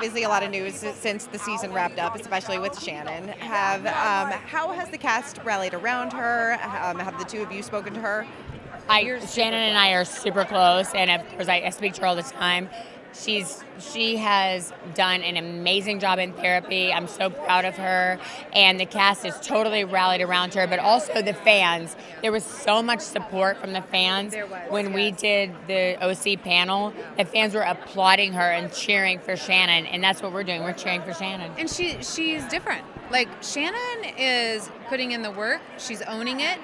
obviously a lot of news since the season wrapped up, especially with Shannon. How has the cast rallied around her? Have the two of you spoken to her? Shannon and I are super close, and of course I speak to her all the time. She has done an amazing job in therapy. I'm so proud of her, and the cast is totally rallied around her, but also the fans. There was so much support from the fans when we did the OC panel. The fans were applauding her and cheering for Shannon, and that's what we're doing. We're cheering for Shannon. And she's different. Like, Shannon is putting in the work. She's owning it,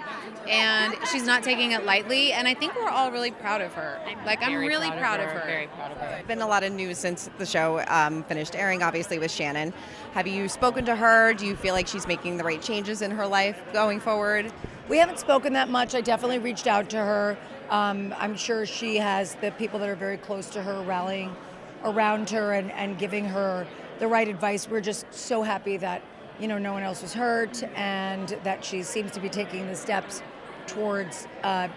and she's not taking it lightly. And I think we're all really proud of her. I'm really proud of her. Very proud of her. There's been a lot of news since the show finished airing, obviously, with Shannon. Have you spoken to her? Do you feel like she's making the right changes in her life going forward? We haven't spoken that much. I definitely reached out to her. I'm sure she has the people that are very close to her rallying around her and giving her the right advice. We're just so happy that no one else was hurt, and that she seems to be taking the steps towards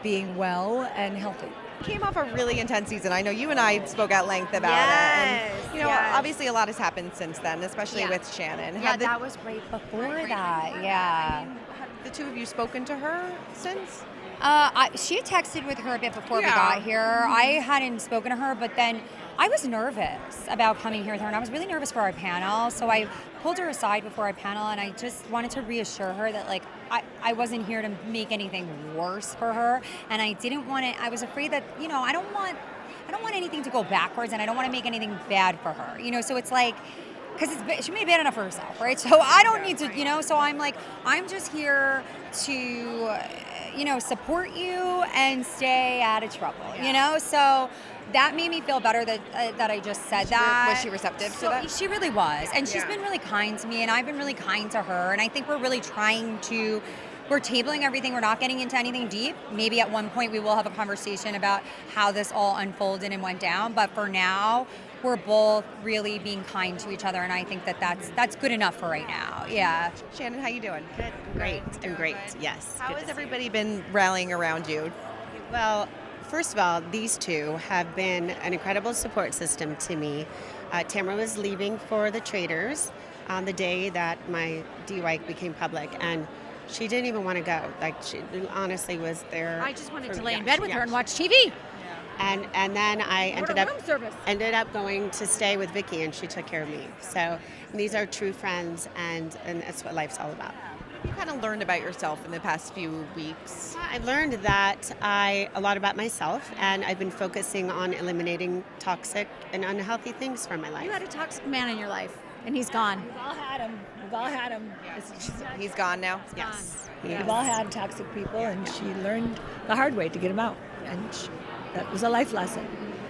being well and healthy. Came off a really intense season. I know you and I spoke at length about it. And, obviously a lot has happened since then, especially with Shannon. Yeah, that was right before that. Yeah. Have the two of you spoken to her since? She had texted with her a bit before we got here. I hadn't spoken to her, but then I was nervous about coming here with her, and I was really nervous for our panel, so I pulled her aside before our panel, and I just wanted to reassure her that I wasn't here to make anything worse for her, and I didn't want to. I was afraid that I don't want anything to go backwards, and I don't want to make anything bad for her. So it's like, because she made bad enough for herself, right? So I don't need to, so I'm just here to support you and stay out of trouble, so that made me feel better that I just said that. Was she receptive to that? She really was, and she's been really kind to me, and I've been really kind to her, and I think we're really we're tabling everything. We're not getting into anything deep. Maybe at one point we will have a conversation about how this all unfolded and went down, but for now, we're both really being kind to each other, and I think that's good enough for right now. Yeah. Shannon, how you doing? Good. Great. I'm great. Yes. How has everybody been rallying around you? Well, first of all, these two have been an incredible support system to me. Tamara was leaving for the traders on the day that my DUI became public, and she didn't even want to go. She honestly was there. I just wanted to lay in bed with her and watch TV. And then I ended up going to stay with Vicky, and she took care of me. So these are true friends, and that's what life's all about. You kind of learned about yourself in the past few weeks. I've learned that a lot about myself, and I've been focusing on eliminating toxic and unhealthy things from my life. You had a toxic man in your life, and he's gone. We've all had him. He's gone now? Yes. We've all had toxic people, and she learned the hard way to get them out. And that was a life lesson.